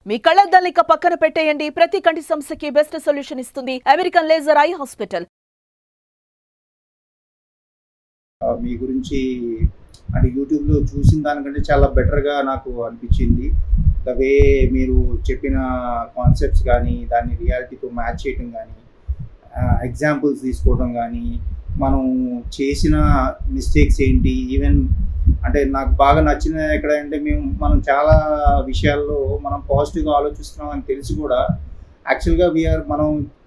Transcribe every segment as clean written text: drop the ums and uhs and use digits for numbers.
మీ కళ్ళద్దాలు ఇక పక్కన పెట్టేయండి. ప్రతి కంటి సమస్యకి బెస్ట్ సొల్యూషన్ ఇస్తుంది అమెరికన్ లేజర్ ఐ హాస్పిటల్. మీ గురించి అంటే యూట్యూబ్లో చూసిన దానికంటే చాలా బెటర్గా నాకు అనిపించింది. ద వే మీరు చెప్పిన కాన్సెప్ట్స్ కానీ, దాన్ని రియాలిటీతో మ్యాచ్ చేయడం కానీ, ఎగ్జాంపుల్స్ తీసుకోవడం కానీ, మనం చేసిన మిస్టేక్స్ ఏంటి, ఈవెన్ అంటే నాకు బాగా నచ్చిన ఎక్కడ అంటే మనం చాలా విషయాల్లో మనం పాజిటివ్గా ఆలోచిస్తున్నాం అని తెలిసి కూడా యాక్చువల్గా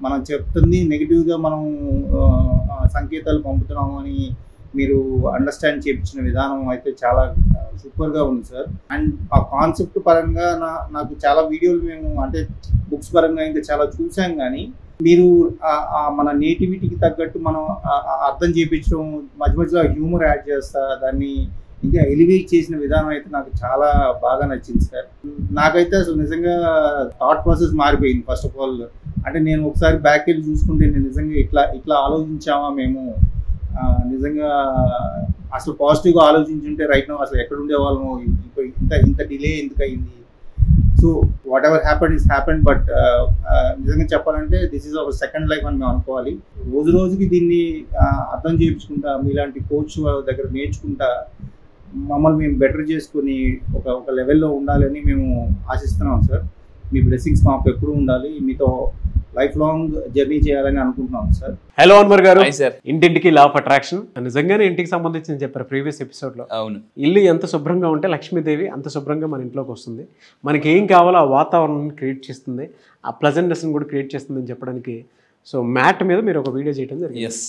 మనం చెప్తుంది నెగిటివ్గా మనం సంకేతాలు పంపుతున్నాము అని మీరు అండర్స్టాండ్ చేయించిన విధానం అయితే చాలా సూపర్గా ఉంది సార్. అండ్ ఆ కాన్సెప్ట్ పరంగా నాకు చాలా వీడియోలు మేము అంటే బుక్స్ పరంగా ఇంకా చాలా చూసాం, కానీ మీరు మన నేటివిటీకి తగ్గట్టు మనం అర్థం చేయించడం, మధ్య మధ్యలో హ్యూమర్ యాడ్ చేస్తా దాన్ని ఇంకా ఎలివేట్ చేసిన విధానం అయితే నాకు చాలా బాగా నచ్చింది సార్. నాకైతే అసలు నిజంగా థాట్ ప్రాసెస్ మారిపోయింది. ఫస్ట్ ఆఫ్ ఆల్ అంటే నేను ఒకసారి బ్యాక్ వెళ్ళి చూసుకుంటే నేను నిజంగా ఇట్లా ఆలోచించామా మేము, నిజంగా అసలు పాజిటివ్గా ఆలోచించుంటే రైట్ నౌ అసలు ఎక్కడ ఉండేవాళ్ళము, ఇంత డిలే ఎందుకు అయింది. So what ever happened is happened, but నిజంగా చెప్పాలంటే this is our second life అని మేము అనుకోవాలి. రోజు రోజుకి దీన్ని అర్థం చేయించుకుంటా, మీలాంటి కోచ్ దగ్గర నేర్చుకుంటా మమ్మల్ని మేము బెటర్ చేసుకుని ఒక లెవెల్లో ఉండాలని మేము ఆశిస్తున్నాం సార్. మీ బ్లెస్సింగ్స్ మాకు ఎప్పుడు ఉండాలి, మీతో లైఫ్ లాంగ్ జర్నీ చేయాలని అనుకుంటున్నాం సార్. హలో అన్వర్ గారు. ఇంటింటికి లా ఆఫ్ అట్రాక్షన్ నిజంగానే ఇంటికి సంబంధించి చెప్పారు ప్రీవియస్ ఎపిసోడ్లో. అవును, ఇల్లు ఎంత శుభ్రంగా ఉంటే లక్ష్మీదేవి అంత శుభ్రంగా మన ఇంట్లోకి వస్తుంది. మనకి ఏం కావాలో ఆ వాతావరణాన్ని క్రియేట్ చేస్తుంది, ఆ ప్లెజెంట్నెస్ని కూడా క్రియేట్ చేస్తుంది అని చెప్పడానికి సో మ్యాట్ మీద మీరు ఒక వీడియో చేయడం జరిగింది. ఎస్,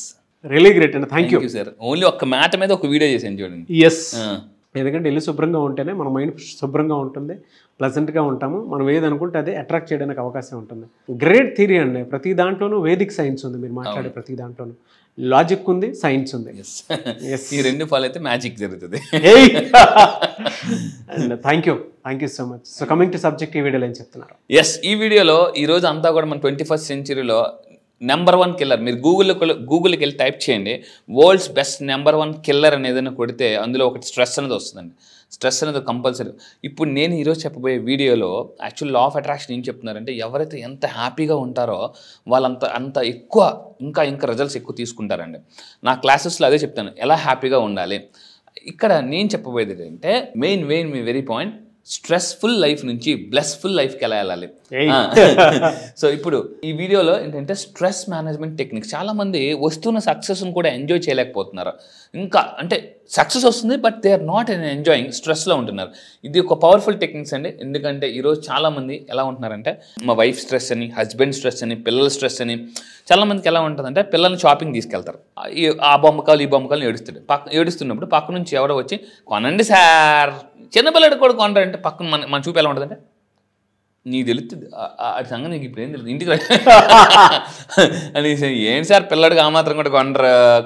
రియలీ గ్రేట్ అండి. Thank you sir. ఓన్లీ ఒక్క మ్యాట్ మీద ఒక వీడియో చేశాను చూడండి. ఎస్, ఎందుకంటే ఇల్లు శుభ్రంగా ఉంటేనే మన మైండ్ శుభ్రంగా ఉంటుంది, ప్లెజెంట్గా ఉంటాము. మనం ఏది అనుకుంటే అదే అట్రాక్ట్ చేయడానికి అవకాశం ఉంటుంది. గ్రేట్ థియరీ అండి. ప్రతి దాంట్లోనూ వేదిక్ సైన్స్ ఉంది, మీరు మాట్లాడే ప్రతి దాంట్లోనూ లాజిక్ ఉంది, సైన్స్ ఉంది. ఈ రెండు ఫాలో అయితే మ్యాజిక్ జరుగుతుంది. And thank you so much. So coming to subject, ఈ వీడియోలో ఏం చెప్తున్నారు? ఎస్, ఈ వీడియోలో ఈరోజు అంతా కూడా మన 21st సెంచరీలో నెంబర్ 1 కిల్లర్, మీరు గూగుల్కి వెళ్ళి టైప్ చేయండి వరల్డ్స్ బెస్ట్ నెంబర్ 1 కిల్లర్ అని ఏదైనా కొడితే అందులో ఒకటి స్ట్రెస్ అనేది వస్తుందండి. స్ట్రెస్ అనేది కంపల్సరీ. ఇప్పుడు నేను ఈరోజు చెప్పబోయే వీడియోలో యాక్చువల్ లా ఆఫ్ అట్రాక్షన్ ఏం చెప్తున్నారంటే, ఎవరైతే ఎంత హ్యాపీగా ఉంటారో అంత ఎక్కువ ఇంకా రిజల్ట్స్ ఎక్కువ తీసుకుంటారండి. నా క్లాసెస్లో అదే చెప్తాను, ఎలా హ్యాపీగా ఉండాలి. ఇక్కడ నేను చెప్పబోయేది ఏంటంటే main very point, stressful life నుంచి బ్లెస్ఫుల్ లైఫ్కి ఎలా వెళ్ళాలి. సో ఇప్పుడు ఈ వీడియోలో ఏంటంటే స్ట్రెస్ మేనేజ్మెంట్ టెక్నిక్స్. చాలామంది వస్తున్న సక్సెస్ని కూడా ఎంజాయ్ చేయలేకపోతున్నారు. ఇంకా అంటే సక్సెస్ వస్తుంది but they are not enjoying, స్ట్రెస్లో ఉంటున్నారు. ఇది ఒక పవర్ఫుల్ టెక్నిక్స్ అండి. ఎందుకంటే ఈరోజు చాలామంది ఎలా ఉంటున్నారంటే, మా వైఫ్ స్ట్రెస్ అని, హస్బెండ్ స్ట్రెస్ అని, పిల్లల స్ట్రెస్ అని. చాలామందికి ఎలా ఉంటుందంటే, పిల్లల్ని షాపింగ్ తీసుకెళ్తారు, ఆ బొమ్మకాలు ఈ బొమ్మకాలు ఏడుస్తున్నప్పుడు పక్క నుంచి ఎవరో వచ్చి కొనండి సార్, చిన్నపిల్లడు కూడా కొనరంటే పక్కన మన చూపు ఎలా ఉంటుందంటే, నీకు తెలుస్తుంది అది సంగతి, నీకు ఇప్పుడు ఏం తెలుస్తుంది, ఇంటికి అని ఏంటి సార్ పిల్లడికి ఆ మాత్రం కూడా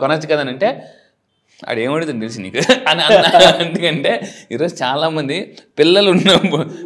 కొనొచ్చు కదని అంటే ఆడేమడుతుంది తెలిసి నీకు అని ఎందుకంటే ఈరోజు చాలామంది పిల్లలు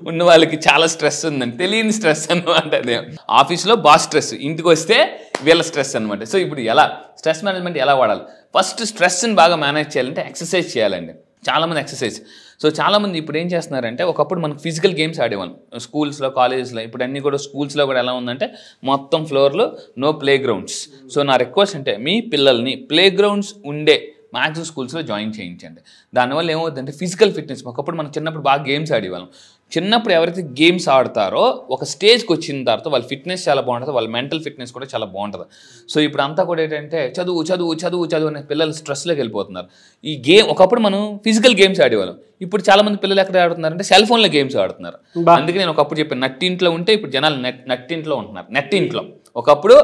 ఉన్న వాళ్ళకి చాలా స్ట్రెస్ ఉందండి, తెలియని స్ట్రెస్ అనమాట. అదే ఆఫీస్లో బాస్ స్ట్రెస్, ఇంటికి వస్తే వీళ్ళ స్ట్రెస్ అనమాట. సో ఇప్పుడు ఎలా స్ట్రెస్ మేనేజ్మెంట్ ఎలా వాడాలి? ఫస్ట్ స్ట్రెస్ని బాగా మేనేజ్ చేయాలంటే ఎక్సర్సైజ్ చేయాలండి. చాలామంది ఎక్సర్సైజ్. సో చాలామంది ఇప్పుడు ఏం చేస్తున్నారంటే, ఒకప్పుడు మనకు ఫిజికల్ గేమ్స్ ఆడేవాళ్ళం స్కూల్స్లో, కాలేజెస్లో. ఇప్పుడు అన్నీ కూడా స్కూల్స్లో కూడా ఎలా ఉందంటే మొత్తం ఫ్లోర్లో నో ప్లే గ్రౌండ్స్. సో నా రిక్వెస్ట్ అంటే, మీ పిల్లల్ని ప్లే గ్రౌండ్స్ ఉండే మ్యాక్సిమం స్కూల్స్లో జాయిన్ చేయించండి. దానివల్ల ఏమవుతుందంటే ఫిజికల్ ఫిట్నెస్. ఒకప్పుడు మనం చిన్నప్పుడు బాగా గేమ్స్ ఆడేవాళ్ళం. చిన్నప్పుడు ఎవరైతే గేమ్స్ ఆడతారో ఒక స్టేజ్కి వచ్చిన తర్వాత వాళ్ళ ఫిట్నెస్ చాలా బాగుంటుంది, వాళ్ళ మెంటల్ ఫిట్నెస్ కూడా చాలా బాగుంటుంది. సో ఇప్పుడు అంతా కూడా ఏంటంటే చదువు అనే పిల్లలు స్ట్రెస్లోకి వెళ్ళిపోతున్నారు. ఈ గేమ్ ఒకప్పుడు మనం ఫిజికల్ గేమ్స్ ఆడేవాళ్ళం, ఇప్పుడు చాలామంది పిల్లలు ఎక్కడ ఆడుతున్నారంటే సెల్ ఫోన్లో గేమ్స్ ఆడుతున్నారు. అందుకే నేను ఒకప్పుడు చెప్పాను, నట్టింట్లో ఉంటే ఇప్పుడు జనాలు నట్టింట్లో ఉంటున్నారు. నెట్టింట్లో ఒకప్పుడు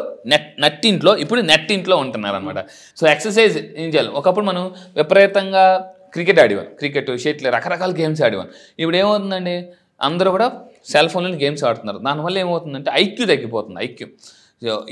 నట్టింట్లో, ఇప్పుడు నెట్టింట్లో ఉంటున్నారు అనమాట. సో ఎక్సర్సైజ్ ఏం చేయాలి? ఒకప్పుడు మనం విపరీతంగా క్రికెట్ ఆడేవాళ్ళం, క్రికెట్, షటిల్, రకరకాల గేమ్స్ ఆడేవాళ్ళం. ఇప్పుడు ఏమవుతుందండి, అందరూ కూడా సెల్ ఫోన్లో గేమ్స్ ఆడుతున్నారు. దానివల్ల ఏమవుతుందంటే ఐక్యూ తగ్గిపోతుంది.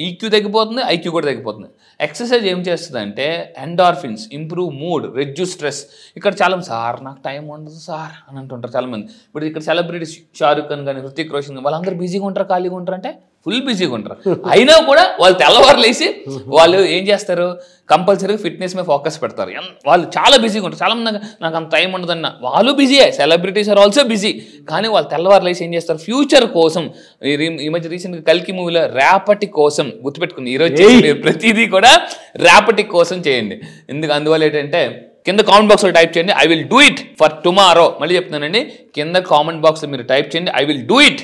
ఈక్యూ తగ్గిపోతుంది, ఐక్యూ కూడా తగ్గిపోతుంది. ఎక్సర్సైజ్ ఏం చేస్తుందంటే endorphins, improve mood, reduce stress. ఇక్కడ చాలా సార్ నాకు టైం ఉండదు సార్ అని అంటుంటారు చాలామంది. ఇప్పుడు ఇక్కడ సెలబ్రిటీస్ షారుఖ్ ఖాన్ కానీ, హృతిక్ రోషన్ కానీ, వాళ్ళందరూ బిజీగా ఉంటారు, ఖాళీగా ఉంటారు అంటే ఫుల్ బిజీగా ఉంటారు. అయినా కూడా వాళ్ళు తెల్లవారులు వేసి వాళ్ళు ఏం చేస్తారు, కంపల్సరీగా ఫిట్నెస్ మీద ఫోకస్ పెడతారు. వాళ్ళు చాలా బిజీగా ఉంటారు. చాలామంది నాకు అంత టైం ఉండదన్న వాళ్ళు బిజీయే, సెలబ్రిటీస్ ఆర్ ఆల్సో బిజీ. కానీ వాళ్ళు తెల్లవారులు వేసి ఏం చేస్తారు, ఫ్యూచర్ కోసం. ఈ మధ్య రీసెంట్గా కల్కి మూవీలో రేపటి కోసం గుర్తుపెట్టుకుంది. ఈరోజు మీరు ప్రతిదీ కూడా రేపటి కోసం చేయండి. అందువల్ల ఏంటంటే కింద కామెంట్ బాక్స్లో టైప్ చేయండి I will do it for tomorrow. మళ్ళీ చెప్తున్నానండి, కింద కామెంట్ బాక్స్లో మీరు టైప్ చేయండి I will do it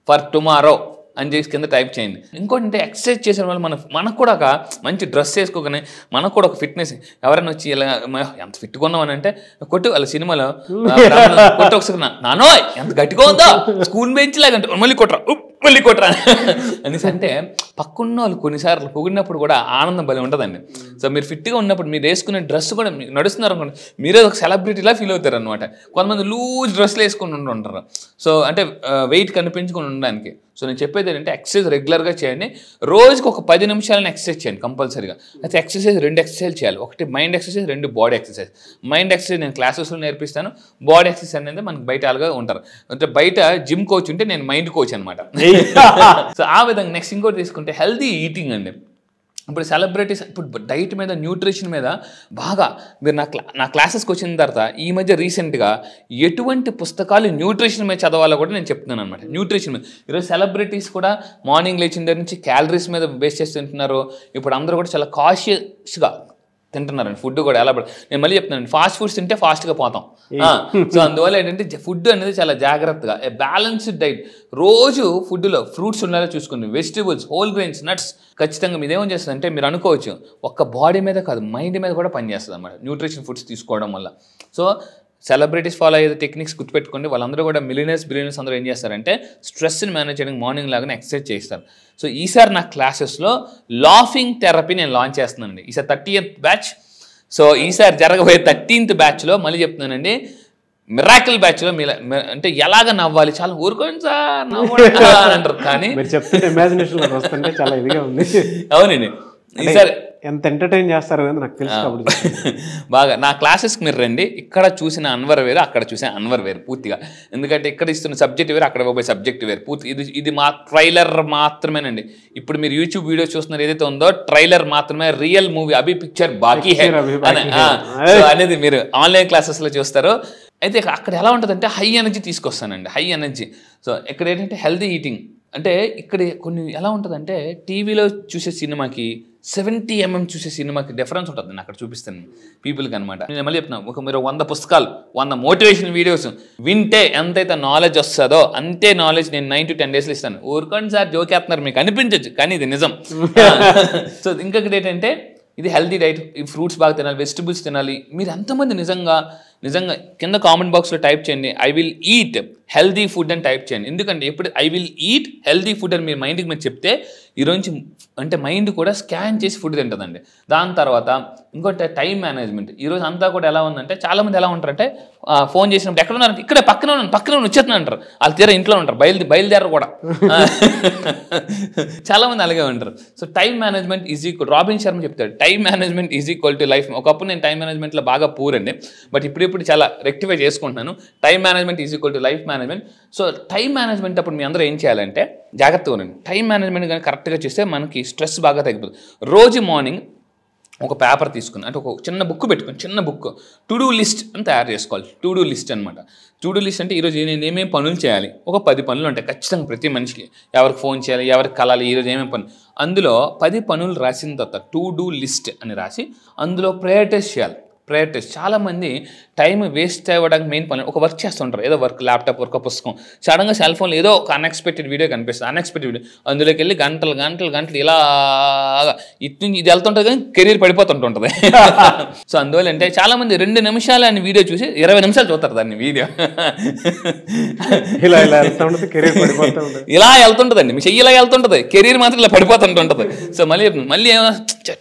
for tomorrow అని చేసి కింద టైప్ చేయండి. ఇంకోటి అంటే ఎక్సర్సైజ్ చేసిన వాళ్ళు మనకు కూడా ఒక మంచి డ్రెస్ వేసుకోగానే మనకు కూడా ఒక ఫిట్నెస్. ఎవరైనా వచ్చి ఇలా ఎంత ఫిట్గా ఉన్నామని అంటే కొట్టు వాళ్ళ సినిమాలో కొట్టు ఒకసారి నానో ఎంత గట్టిగా ఉందా స్కూల్ బెంచ్ లాగా అంటే మళ్ళీ కొట్టరా అనేసి అంటే పక్కన్న వాళ్ళు కొన్నిసార్లు పొగిడినప్పుడు కూడా ఆనందం భలే ఉంటుందండి. సో మీరు ఫిట్గా ఉన్నప్పుడు మీరు వేసుకునే డ్రెస్ కూడా నడుస్తున్నారు అనుకోండి, మీరే ఒక సెలబ్రిటీలా ఫీల్ అవుతారు అనమాట. కొంతమంది లూజ్ డ్రెస్లు వేసుకుని ఉంటారు, సో అంటే వెయిట్ కనిపించుకొని ఉండడానికి. సో నేను చెప్పేది ఏంటంటే ఎక్సర్సైజ్ రెగ్యులర్గా చేయండి. రోజుకి ఒక 10 నిమిషాలను ఎక్సర్సైజ్ చేయండి కంపల్సరీగా. అయితే ఎక్సర్సైజ్ 2 ఎక్సర్సైజ్ చేయాలి. ఒకటి mind exercise, 2 body exercise. Mind exercise నేను క్లాసెస్లో నేర్పిస్తాను. బాడీ ఎక్సర్సైజ్ అనేది మనకు బయట అలాగా ఉంటారు. అంటే బయట జిమ్ కోచ్ ఉంటే నేను మైండ్ కోచ్ అనమాట. సో ఆ విధంగా నెక్స్ట్ ఇంకోటి తీసుకుంటే హెల్తీ ఈటింగ్ అండి. ఇప్పుడు సెలబ్రిటీస్ ఇప్పుడు డైట్ మీద న్యూట్రిషన్ మీద బాగా మీరు నా క్లాసెస్కి వచ్చిన తర్వాత ఈ మధ్య రీసెంట్గా ఎటువంటి పుస్తకాలు న్యూట్రిషన్ మీద చదవాలో కూడా నేను చెప్తున్నాను అనమాట. న్యూట్రిషన్ మీద ఈరోజు సెలబ్రిటీస్ కూడా మార్నింగ్ లేచిన దగ్గర నుంచి క్యాలరీస్ మీద బేస్ చేసి తింటున్నారు. ఇప్పుడు అందరూ కూడా చాలా కాషియస్గా తింటున్నారండి. ఫుడ్ కూడా ఎలా నేను మళ్ళీ చెప్తున్నాను, ఫాస్ట్ ఫుడ్స్ తింటే ఫాస్ట్గా పోతాం. సో అందువల్ల ఏంటంటే ఫుడ్ అనేది చాలా జాగ్రత్తగా బ్యాలెన్స్డ్ డైట్. రోజు ఫుడ్లో ఫ్రూట్స్ ఉండేలా చూసుకోండి, వెజిటేబుల్స్, హోల్ గ్రెయిన్స్, నట్స్. ఖచ్చితంగా మీదేమని చేస్తుంది అంటే మీరు అనుకోవచ్చు ఒక్క బాడీ మీద కాదు మైండ్ మీద కూడా పనిచేస్తుంది అన్నమాట న్యూట్రిషన్ ఫుడ్స్ తీసుకోవడం వల్ల. సో సెలబ్రిటీస్ ఫాలో అయ్యే టెక్నిక్స్ గుర్తుపెట్టుకోండి. వాళ్ళందరూ కూడా బిలియనర్స్ అందరూ ఏం చేస్తారంటే స్ట్రెస్ని మేనేజ్ చేయడానికి మార్నింగ్ లాగానే ఎక్సర్సైజ్ చేస్తారు. సో ఈసారి నా క్లాసెస్లో లాఫింగ్ థెరపీ నేను లాంచ్ చేస్తున్నానండి. ఈసారి 30th బ్యాచ్. సో ఈసారి జరగబోయే 13th బ్యాచ్లో మళ్ళీ చెప్తున్నానండి, మిరాకిల్ బ్యాచ్లో అంటే ఎలాగ నవ్వాలి, చాలా ఊరుకోండి సార్ నవ్వండి అంటారు. కానీ చాలా ఇదిగా ఉంది. అవునండి, ఈసారి ఎంత ఎంటర్టైన్ చేస్తారు అనేది నాకు తెలుసు కాబట్టి బాగా నా క్లాసెస్కి మీరు రండి. ఇక్కడ చూసిన అన్వర్ వేరు, అక్కడ చూసిన అన్వర్ వేరు పూర్తిగా. ఎందుకంటే ఇక్కడ ఇస్తున్న సబ్జెక్ట్ వేరు, అక్కడ పోయే సబ్జెక్ట్ వేరు. ఇది మా ట్రైలర్ మాత్రమేనండి. ఇప్పుడు మీరు యూట్యూబ్ వీడియో చూస్తున్నారు ఏదైతే ఉందో ట్రైలర్ మాత్రమే. రియల్ మూవీ అభి పిక్చర్ బాకీ హై అనేది మీరు ఆన్లైన్ క్లాసెస్లో చూస్తారు. అయితే అక్కడ ఎలా ఉంటుందంటే హై ఎనర్జీ తీసుకొస్తానండి, హై ఎనర్జీ. సో ఇక్కడ ఏంటంటే హెల్తీ ఈటింగ్. అంటే ఇక్కడ కొన్ని ఎలా ఉంటుందంటే టీవీలో చూసే సినిమాకి 70 mm చూసే సినిమాకి డిఫరెన్స్ ఉంటుంది. నేను అక్కడ చూపిస్తాను పీపుల్కి అనమాట. నేను మళ్ళీ చెప్తున్నాను, మీరు 100 పుస్తకాలు, 100 మోటివేషన్ వీడియోస్ వింటే ఎంతైతే నాలెడ్జ్ వస్తుందో అంతే నాలెడ్జ్ నేను 9 to 10 daysలో ఇస్తాను. ఊరుకోండి సార్ జోకేస్తున్నారు మీకు అనిపించవచ్చు, కానీ ఇది నిజం. సో ఇంకొకటి ఏంటంటే ఇది హెల్తీ డైట్. ఈ ఫ్రూట్స్ బాగా తినాలి, వెజిటబుల్స్ తినాలి. మీరు ఎంతమంది నిజంగా కింద కామెంట్ బాక్స్లో టైప్ చేయండి I will eat healthy food అని టైప్ చేయండి. ఎందుకంటే ఎప్పుడు I will eat healthy food అని మీరు మైండ్కి మీరు చెప్తే ఈరోజు అంటే మైండ్ కూడా స్కాన్ చేసి ఫుడ్ తింటుందండి. దాని తర్వాత ఇంకోటి టైం మేనేజ్మెంట్. ఈరోజు అంతా కూడా ఎలా ఉందంటే చాలామంది ఎలా ఉంటారంటే ఫోన్ చేసినప్పుడు ఎక్కడ ఉన్నారంటే ఇక్కడే పక్కన వచ్చేస్తున్నా అంటారు. వాళ్ళు తీరా ఇంట్లో ఉంటారు, బయలుదేరరు కూడా. చాలామంది అలాగే ఉంటారు. So time management is equal, Robin Sharma చెప్తాడు time management is equal to life. ఒకప్పుడు నేను టైం మేనేజ్మెంట్లో బాగా పూర్ అండి, బట్ ఇప్పుడు చాలా రెక్టిఫై చేసుకుంటున్నాను. Time management is equal to life management. So time management అప్పుడు మీ అందరూ ఏం చేయాలంటే జాగ్రత్తగా ఉండండి. టైం మేనేజ్మెంట్ కానీ కరెక్ట్గా చేస్తే మనకి స్ట్రెస్ బాగా తగ్గిపోతుంది. రోజు మార్నింగ్ ఒక పేపర్ తీసుకుని అంటే ఒక చిన్న బుక్ పెట్టుకుని, చిన్న బుక్ టు డూ లిస్ట్ అని తయారు చేసుకోవాలి. టు డూ లిస్ట్ అనమాట. టు డూ లిస్ట్ అంటే ఈరోజు నేను ఏమేమి పనులు చేయాలి, ఒక 10 పనులు ఉంటాయి ఖచ్చితంగా ప్రతి మనిషికి. ఎవరికి ఫోన్ చేయాలి, ఎవరికి కలాలి, ఈరోజు ఏమేమి పనులు, అందులో 10 పనులు రాసిన తర్వాత టు డూ లిస్ట్ అని రాసి అందులో ప్రయారిటైజ్ చేయాలి. ప్రయారిటైజ్. చాలామంది టైం వేస్ట్ అవ్వడానికి మెయిన్ పని ఒక వర్క్ చేస్తుంటారు, ఏదో వర్క్, ల్యాప్టాప్ వర్క్, పుస్తకం. సడన్గా సెల్ ఫోన్లో ఏదో ఒక అన్ఎక్స్పెక్టెడ్ వీడియో కనిపిస్తుంది, అన్ఎక్స్పెక్టెడ్ వీడియో. అందులోకి వెళ్ళి గంటలు ఇలాగా ఇది వెళ్తుంటుంది కానీ కెరీర్ పడిపోతుంటుంది. సో అందువల్ల అంటే చాలామంది 2 నిమిషాలు అని వీడియో చూసి 20 నిమిషాలు చూస్తారు దాన్ని వీడియో. ఇలా వెళ్తుంటుందండి, మీ చెయ్యి ఇలా వెళ్తుంటుంది, కెరీర్ మాత్రం ఇలా పడిపోతుంటుంది. సో మళ్ళీ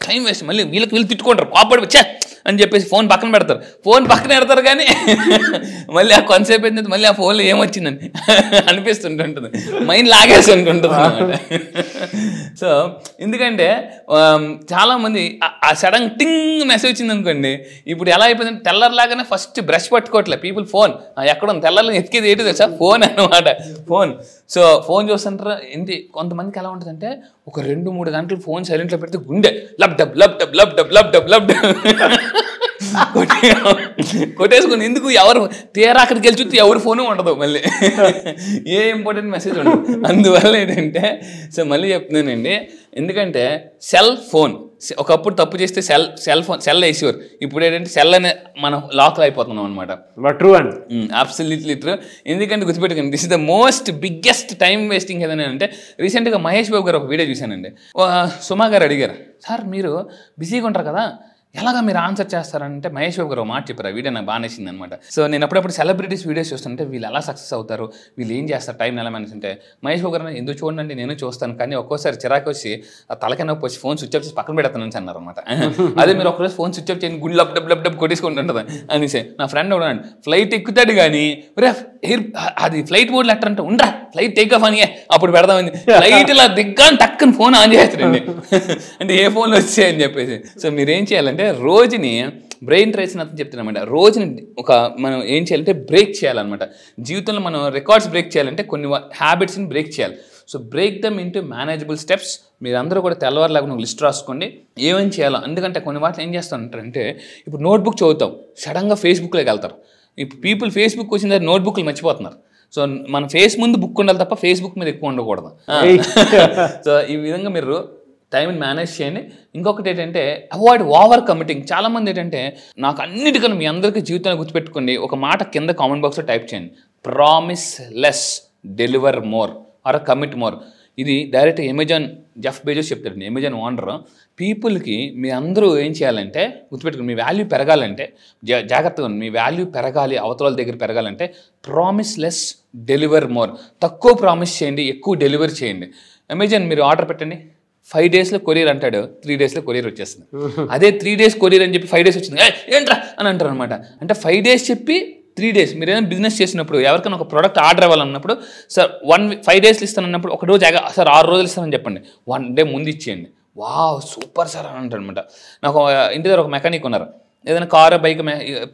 టైం వేస్ట్, మళ్ళీ వీళ్ళు తిట్టుకుంటారు, కోపడి చే అని చెప్పేసి ఫోన్ పక్కన పెడతారు కానీ మళ్ళీ ఆ కొంతసేపు అయితే మళ్ళీ ఆ ఫోన్లో ఏమొచ్చిందని అనిపిస్తుంటుంటుంది, మైండ్ లాగేసి ఉంటుంటుంది అన్నమాట. సో ఎందుకంటే చాలామంది ఆ సడన్ టింగ్ మెసేజ్ వచ్చింది అనుకోండి, ఇప్పుడు ఎలా అయిపోయిందంటే తెల్లర్లాగానే ఫస్ట్ బ్రష్ పట్టుకోవట్లే పీపుల్, ఫోన్ ఎక్కడ ఉంది తెల్లర్లు ఎతికేది ఏంటి తెలుసా, ఫోన్ అన్నమాట, ఫోన్. సో ఫోన్ చూస్తుంటారా ఏంటి, కొంతమందికి ఎలా ఉంటుందంటే ఒక 2-3 గంటలు ఫోన్ సైలెంట్లో పెడితే గుండె lub dub lub dub lub dub lub dub lub dub కొట్టేసుకుని ఎందుకు ఎవరు తీరా అక్కడికి వెళ్ళి చూస్తే ఎవరు ఫోను ఉండదు, మళ్ళీ ఏ ఇంపార్టెంట్ మెసేజ్ ఉండదు. అందువల్ల ఏంటంటే సో మళ్ళీ చెప్తున్నానండి, ఎందుకంటే సెల్ ఫోన్ ఒకప్పుడు తప్పు చేస్తే సెల్ ఫోన్ సెల్ వేసేవారు, ఇప్పుడు ఏంటంటే సెల్ అనే మనం లాక్లో అయిపోతున్నాం అనమాట. True and absolutely true. ఎందుకంటే గుర్తుపెట్టుకోండి, this is the most biggest time wasting ఏదైనా అంటే, రీసెంట్గా మహేష్ బాబు గారు ఒక వీడియో చూశానండి. సుమా గారు అడిగారు, సార్ మీరు బిజీగా ఉంటారు కదా, ఎలాగా మీరు ఆన్సర్ చేస్తారంటే మహేష్ బాబు గారు మాట చెప్పారు, ఆ వీడియో నాకు బాగా నచ్చింది అనమాట. సో నేను అప్పుడప్పుడు సెలబ్రిటీస్ వీడియోస్ చూస్తుంటే వీళ్ళు ఎలా సక్సెస్ అవుతారు, వీళ్ళు ఏం చేస్తారు, టైం ఎలా మేనేజ్ అంటే మహేష్ బాబు గారు ఎందుకు చూడండి నేను చూస్తాను, కానీ ఒక్కోసారి చిరాకు వచ్చి ఆ తలకి నొప్పి వచ్చి ఫోన్ స్విచ్ ఆఫ్ చేసి పక్కన పెడతాను అని అన్నారు అనమాట. అదే మీరు ఒకరోజు ఫోన్ స్విచ్ ఆఫ్ చేయండి గుండె లబ్ డబ్ లబ్ డబ్ కొట్టేసుకుంటుంటుంది అనేసి. నా ఫ్రెండ్ ఉన్నాడు, ఫ్లైట్ ఎక్కుతాడు కానీ అది ఫ్లైట్ మోడ్లో ఎట్టంటే ఉండరా ఫ్లైట్ టేక్ ఆఫ్ అని అప్పుడు పెడదామని ఫ్లైట్ ఇలా దిగ్గాని టక్కని ఫోన్ ఆన్ చేస్తారండి. అంటే ఏ ఫోన్లో వచ్చాయని చెప్పేసి. సో మీరేం చేయాలంటే రోజుని బ్రెయిన్ ట్రేస్ అని అతను చెప్తున్నామంట, రోజుని మనం ఏం చేయాలంటే బ్రేక్ చేయాలన్నమాట. జీవితంలో మనం రికార్డ్స్ బ్రేక్ చేయాలంటే కొన్ని హ్యాబిట్స్ని బ్రేక్ చేయాలి. So break dum into manageable steps. మీరందరూ కూడా తెల్లవారులాగా నువ్వు లిస్ట్ రాసుకోండి ఏమేమి చేయాలో. ఎందుకంటే కొన్ని వాటిని ఏం చేస్తానంటే, ఇప్పుడు నోట్బుక్ చదువుతాం, సడన్గా ఫేస్బుక్లోకి వెళ్తారు. ఇప్పుడు పీపుల్ ఫేస్బుక్ వచ్చిన తర్వాత నోట్బుక్లు మర్చిపోతున్నారు. సో మన ఫేస్ ముందు బుక్ ఉండాలి తప్ప ఫేస్బుక్ మీద ఎక్కువ ఉండకూడదు. సో ఈ విధంగా మీరు టైంని మేనేజ్ చేయండి. ఇంకొకటి ఏంటంటే అవాయిడ్ ఓవర్ కమిటింగ్. చాలామంది ఏంటంటే నాకు అన్నిటికన్నా మీ అందరికీ జీవితాన్ని గుర్తుపెట్టుకోండి, ఒక మాట కింద కామెంట్ బాక్స్లో టైప్ చేయండి, promise less deliver more or commit more. ఇది డైరెక్ట్ అమెజాన్ జెఫ్ బెజోస్ చెప్తారండి, అమెజాన్ ఓనర్. పీపుల్కి మీ అందరూ ఏం చేయాలంటే గుర్తుపెట్టుకుని, మీ వాల్యూ పెరగాలంటే జాగ్రత్తగా ఉంది, మీ వాల్యూ పెరగాలి, అవతల దగ్గర పెరగాలంటే ప్రామిస్ లెస్ డెలివర్ మోర్. తక్కువ ప్రామిస్ చేయండి, ఎక్కువ డెలివర్ చేయండి. అమెజాన్ మీరు ఆర్డర్ పెట్టండి, 5 డేస్లో కొరియర్ అంటాడు, 3 డేస్లో కొరియర్ వచ్చేస్తుంది. అదే 3 డేస్ కొరియర్ అని చెప్పి 5 డేస్ వచ్చింది ఏంట్రా అని అంటారు అనమాట. అంటే 5 డేస్ చెప్పి 3 డేస్. మీరు ఏదైనా బిజినెస్ చేసినప్పుడు ఎవరికైనా ఒక ప్రోడక్ట్ ఆర్డర్ ఇవ్వాలన్నప్పుడు సార్ 5 డేస్లు ఇస్తానన్నప్పుడు ఒక రోజు సార్ 6 రోజులు ఇస్తానని చెప్పండి, 1 డే ముందు ఇచ్చేయండి. వావ్ సూపర్ సార్ అని అంటారు అనమాట. నాకు ఇంటి దగ్గర ఒక మెకానిక్ ఉన్నారు, ఏదైనా కారు బైక్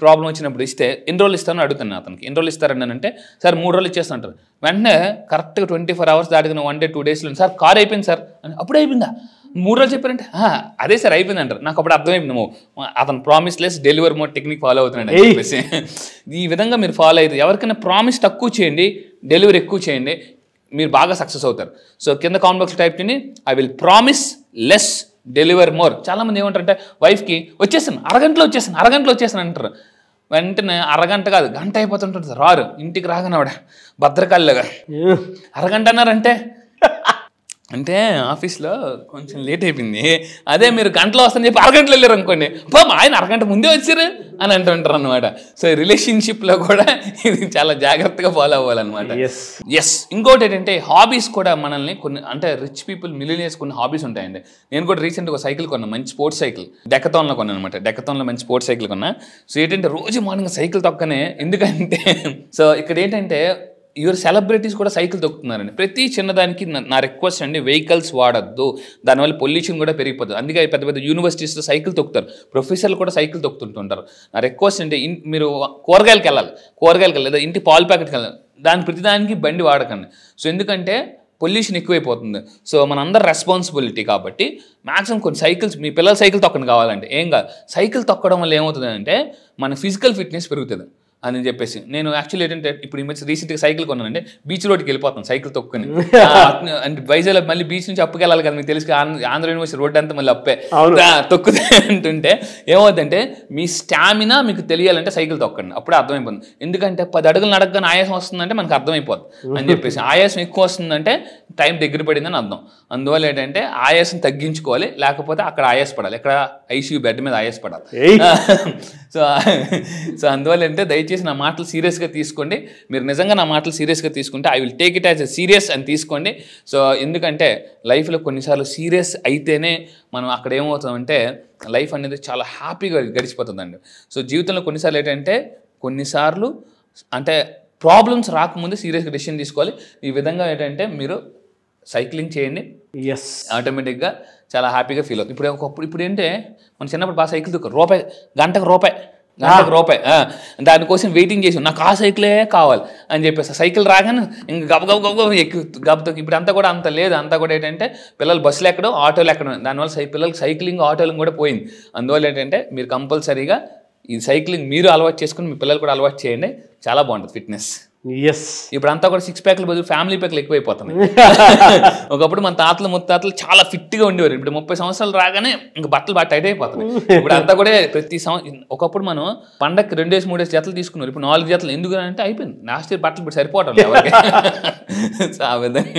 ప్రాబ్లం వచ్చినప్పుడు ఇస్తే ఎన్ని రోజులు ఇస్తారని అడుగుతాను అతనికి. ఎన్ని రోజులు ఇస్తారని అంటే సార్ 3 రోజులు ఇచ్చేస్తాను. వెంటనే కరెక్ట్గా 24 అవర్స్ దాటిన 1 డే 2 డేస్లో సార్ కార్ అయిపోయింది సార్ అని. అప్పుడే అయిపోయిందా, 3 రోజులు చెప్పారంటే అదే సార్ అయిపోయింది అంటారు. నాకు అప్పుడు అర్థమైపోయింది, అతను promise less deliver more technique follow అవుతున్నాడు అని చెప్పేసి. ఈ విధంగా మీరు ఫాలో అయితే ఎవరికైనా ప్రామిస్ తక్కువ చేయండి, డెలివరీ ఎక్కువ చేయండి, మీరు బాగా సక్సెస్ అవుతారు. సో కింద కామెంట్ బాక్స్లో టైప్ చేయండి, I will promise less deliver more. చాలామంది ఏమంటారంటే వైఫ్కి వచ్చేసాను అరగంటలో వచ్చేసాను అంటారు. వెంటనే అరగంట కాదు గంట అయిపోతుంటుంది సార్, రారు. ఇంటికి రాగానే ఆవిడ భద్రకాళిలాగా అరగంట అన్నారంటే అంటే ఆఫీస్లో కొంచెం లేట్ అయిపోయింది, అదే మీరు గంటలో వస్తారని చెప్పి అరగంటలో వెళ్ళారు అనుకోండి, ఆయన అరగంట ముందే వచ్చారు అని అంటుంటారు అనమాట. సో రిలేషన్షిప్లో కూడా ఇది చాలా జాగ్రత్తగా ఫాలో అవ్వాలన్నమాట. ఎస్. ఇంకోటి ఏంటంటే హాబీస్ కూడా మనల్ని కొన్ని, అంటే రిచ్ పీపుల్ మిలియనర్స్ కొన్ని హాబీస్ ఉంటాయండి. నేను కూడా రీసెంట్గా ఒక సైకిల్ కొన్నా, మంచి స్పోర్ట్స్ సైకిల్, డెకథాన్లో కొన్నాను అనమాట. డెకథాన్లో మంచి స్పోర్ట్స్ సైకిల్ కొన్నా. సో ఏంటంటే రోజు మార్నింగ్ సైకిల్ తొక్కనే. ఎందుకంటే సో ఇక్కడ ఏంటంటే యువర్ సెలబ్రిటీస్ కూడా సైకిల్ తొక్కుతున్నారండి. ప్రతి చిన్నదానికి నా రిక్వెస్ట్ అండి, వెహికల్స్ వాడద్దు, దానివల్ల పొల్యూషన్ కూడా పెరిగిపోతుంది. అందుకే పెద్ద పెద్ద యూనివర్సిటీస్లో సైకిల్ తొక్కుతారు, ప్రొఫెసర్లు కూడా సైకిల్ తొక్కుతుంటుంటారు. నా రిక్వెస్ట్ అంటే మీరు కూరగాయలకి వెళ్ళాలి లేదా ఇంటి పాలు ప్యాకెట్కి వెళ్ళాలి, ప్రతిదానికి బండి వాడకండి. సో ఎందుకంటే పొల్యూషన్ ఎక్కువైపోతుంది. సో మనందరం రెస్పాన్సిబిలిటీ కాబట్టి మ్యాక్సిమం కొన్ని సైకిల్స్, మీ పిల్లల సైకిల్ తొక్కని కావాలంటే ఏం కాదు, సైకిల్ తొక్కడం వల్ల ఏమవుతుంది అంటే మన ఫిజికల్ ఫిట్నెస్ పెరుగుతుంది అని చెప్పేసి. నేను యాక్చువల్లీ ఏంటంటే ఇప్పుడు ఈ మధ్య రీసెంట్గా సైకిల్ కొన్నానంటే బీచ్ రోడ్కి వెళ్ళిపోతాను సైకిల్ తొక్కుని. అంటే వైజాగ్ మళ్ళీ బీచ్ నుంచి అప్పుకి వెళ్ళాలి కదా, మీకు తెలుసు ఆంధ్ర యూనివర్సిటీ రోడ్ అంతా మళ్ళీ అప్పే తొక్కుతే అంటుంటే ఏమవుతుందంటే మీ స్టామినా మీకు తెలియాలంటే సైకిల్ తొక్కండి, అప్పుడే అర్థమైపోతుంది. ఎందుకంటే 10 అడుగులు నడకగానే ఆయాసం వస్తుందంటే మనకు అర్థమైపోతుంది అని చెప్పేసి. ఆయాసం ఎక్కువ వస్తుందంటే టైం దగ్గర పడిందని అర్థం. అందువల్ల ఏంటంటే ఆయాసం తగ్గించుకోవాలి, లేకపోతే అక్కడ ఆయాసపడాలి, ఇక్కడ ఐసీయూ బెడ్ మీద ఆయాసపడాలి. సో అందువల్ల ఏంటంటే దయచేసి నా మాటలు సీరియస్గా తీసుకోండి. మీరు నిజంగా నా మాటలు సీరియస్గా తీసుకుంటే I will take it as a serious అని తీసుకోండి. సో ఎందుకంటే లైఫ్లో కొన్నిసార్లు సీరియస్ అయితేనే మనం అక్కడ ఏమవుతామంటే లైఫ్ అనేది చాలా హ్యాపీగా గడిచిపోతుందండి. సో జీవితంలో కొన్నిసార్లు ఏంటంటే అంటే ప్రాబ్లమ్స్ రాకముందే సీరియస్గా డెసిషన్ తీసుకోవాలి. ఈ విధంగా ఏంటంటే మీరు సైక్లింగ్ చేయండి, ఆటోమేటిక్గా చాలా హ్యాపీగా ఫీల్ అవుతుంది. ఇప్పుడు ఏంటంటే మన చిన్నప్పుడు బాగా సైకిల్ తొక్క గంటకు రూపాయి గంటకు రూపాయి. దానికోసం వెయిటింగ్ చేసి నాకు ఆ సైకిలే కావాలి అని చెప్పేసి సైకిల్ రాగానే ఇంక గబగబ ఎక్కువ గబతో. ఇప్పుడు అంతా కూడా అంత లేదు, అంతా కూడా ఏంటంటే పిల్లలు బస్సులు ఎక్కడం, ఆటోలు ఎక్కడం, దానివల్ల పిల్లలకి సైక్లింగ్ ఆటోలింగ్ కూడా పోయింది. అందువల్ల ఏంటంటే మీరు కంపల్సరీగా ఈ సైక్లింగ్ మీరు అలవాటు చేసుకుని మీ పిల్లలు కూడా అలవాటు చేయండి, చాలా బాగుంటుంది ఫిట్నెస్. ఇప్పుడు అంతా కూడా 6 ప్యాక్లు బదులు ఫ్యామిలీ ప్యాక్లు ఎక్కువైపోతున్నాయి. ఒకప్పుడు మన తాతలు ముత్తాతలు చాలా ఫిట్గా ఉండేవారు, ఇప్పుడు 30 సంవత్సరాలు రాగానే ఇంక బట్టలు బాగా టైట్ అయిపోతున్నాయి. ఇప్పుడు అంతా కూడా ప్రతి ఒకప్పుడు మనం పండగకి 2-3 జతలు తీసుకున్నారు, ఇప్పుడు 4 జతలు. ఎందుకు అంటే అయిపోయింది లాస్ట్ ఇయర్ బట్టలు ఇప్పుడు సరిపోవటం ఎవరికి. ఆ విధంగా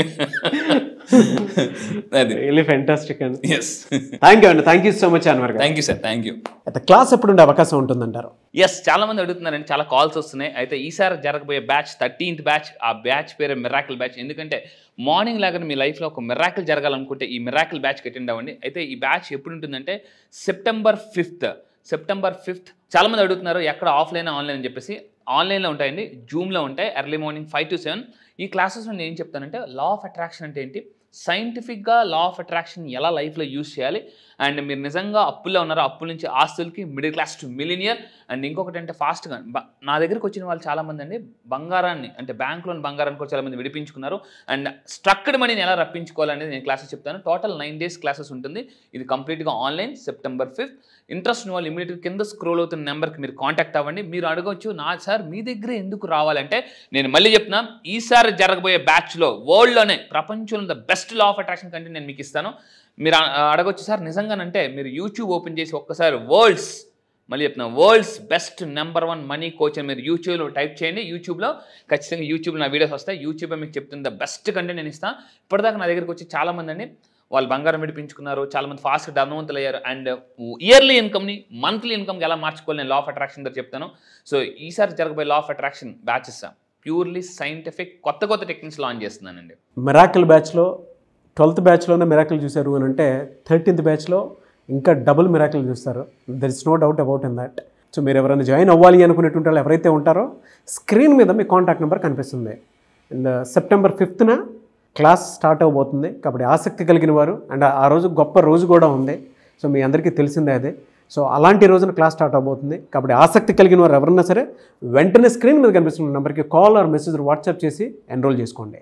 ఫ్యాంటాస్టిక్ అండి. థ్యాంక్ యూ అండి, thank you so much Anwar garu. Thank you sir, thank you. అయితే క్లాస్ ఎప్పుడు ఉండే అవకాశం ఉంటుందంటారు? చాలా మంది అడుగుతున్నారండి, చాలా కాల్స్ వస్తున్నాయి. అయితే ఈసారి జరగబోయే బ్యాచ్ 13th బ్యాచ్, ఆ బ్యాచ్ పేరు మిరాకిల్ బ్యాచ్. ఎందుకంటే మార్నింగ్ లాగానే మీ లైఫ్లో ఒక మిరాకిల్ జరగాలనుకుంటే ఈ మిరాకిల్ బ్యాచ్కి అటెండ్ అవ్వండి. అయితే ఈ బ్యాచ్ ఎప్పుడు ఉంటుందంటే సెప్టెంబర్ 5th. చాలా మంది అడుగుతున్నారు ఎక్కడ ఆఫ్లైన్ ఆన్లైన్ అని చెప్పేసి. ఆన్లైన్లో ఉంటాయండి, జూమ్లో ఉంటాయి, ఎర్లీ మార్నింగ్ 5 to 7. ఈ క్లాసెస్లో నేను ఏం చెప్తానంటే లా ఆఫ్ అట్రాక్షన్ అంటే ఏంటి, సైంటిఫిక్గా లా ఆఫ్ అట్రాక్షన్ ఎలా లైఫ్లో యూజ్ చేయాలి, అండ్ మీరు నిజంగా అప్పుల్లో ఉన్నారో అప్పుల నుంచి ఆస్తులకి, middle class to millionaire. And ఇంకొకటి అంటే ఫాస్ట్గా నా దగ్గరికి వచ్చిన వాళ్ళు చాలామంది అండి బంగారాన్ని అంటే బ్యాంక్లోని బంగారాన్ని కూడా చాలామంది విడిపించుకున్నారు. అండ్ స్ట్రక్డ్ మనీని ఎలా రప్పించుకోవాలనేది నేను క్లాసెస్ చెప్తాను. టోటల్ 9 days క్లాసెస్ ఉంటుంది. ఇది కంప్లీట్గా ఆన్లైన్, సెప్టెంబర్ 5th. ఇంట్రెస్ట్ ఉన్న వాళ్ళు ఇమీడియట్గా కింద స్క్రోల్ అవుతున్న నెంబర్కి మీరు కాంటాక్ట్ అవ్వండి. మీరు అడగవచ్చు సార్ మీ దగ్గర ఎందుకు రావాలంటే, నేను మళ్ళీ చెప్తున్నా, ఈసారి జరగబోయే బ్యాచ్లో వరల్డ్లోనే ప్రపంచంలో the best law of attraction content నేను మీకు ఇస్తాను. మీరు అడగొచ్చు సార్ నిజంగానంటే మీరు యూట్యూబ్ ఓపెన్ చేసి ఒక్కసారి world's best number 1 money coach అని మీరు యూట్యూబ్లో టైప్ చేయండి. యూట్యూబ్లో ఖచ్చితంగా యూట్యూబ్లో నా వీడియోస్ వస్తాయి. యూట్యూబ్ మీకు చెప్తుంది ద బెస్ట్ కంటెంట్ నేను ఇస్తాను. ఇప్పటిదాకా నా దగ్గరికి వచ్చి చాలామంది అండి వాళ్ళు బంగారం విడిపించుకున్నారు, చాలామంది ఫాస్ట్గా ధనవంతులు అయ్యారు. అండ్ ఇయర్లీ ఇన్కమ్ని మంత్లీ ఇన్కమ్కి ఎలా మార్చుకోవాలి నేను లా ఆఫ్ అట్రాక్షన్ దగ్గర చెప్తాను. సో ఈసారి జరగబోయే law of attraction batches purely scientific కొత్త టెక్నిక్స్ లాంచ్ చేస్తున్నానండి. మిరాకిల్ బ్యాచ్లో 12th బ్యాచ్లోనే మిరాకిల్ చూశారు అని అంటే 13th బ్యాచ్లో ఇంకా డబుల్ మిరాకిల్ చూస్తారు. There is no doubt about in that. So మీరు ఎవరైనా జాయిన్ అవ్వాలి అనుకునేటువంటి వాళ్ళు ఎవరైతే ఉంటారో స్క్రీన్ మీద మీ కాంటాక్ట్ నెంబర్ కనిపిస్తుంది. And September 5th class start అవబోతుంది. కాబట్టి ఆసక్తి కలిగిన వారు, అండ్ ఆ రోజు గొప్ప రోజు కూడా ఉంది. సో మీ అందరికీ తెలిసిందే అదే. సో అలాంటి రోజున క్లాస్ స్టార్ట్ అవబోతుంది. కాబట్టి ఆసక్తి కలిగిన వారు ఎవరన్నా సరే వెంటనే స్క్రీన్ మీద కనిపిస్తున్న నెంబర్కి కాల్ ఆర్ మెసేజ్ వాట్సాప్ చేసి ఎన్రోల్ చేసుకోండి.